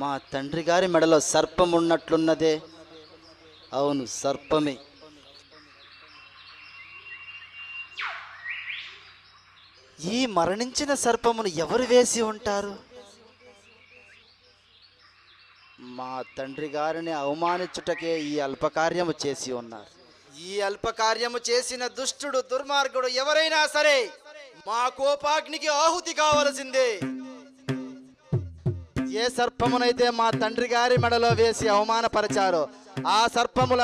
మా తండ్రి గారి మెడలో సర్పం ఉన్నట్లున్నదే. అవును, సర్పమే. ఈ మరణించిన సర్పమును ఎవరు వేసి ఉంటారు? మా తండ్రి గారిని అవమానించుటకే ఈ అల్పకార్యము చేసి ఉన్నారు. ఈ అల్పకార్యము చేసిన దుష్టుడు, దుర్మార్గుడు ఎవరైనా సరే మా కోపాగ్నికి ఆహుతి కావలసిందే. ఏ సర్పమునైతే మా తండ్రి గారి మెడలో వేసి అవమానపరిచారో ఆ సర్పముల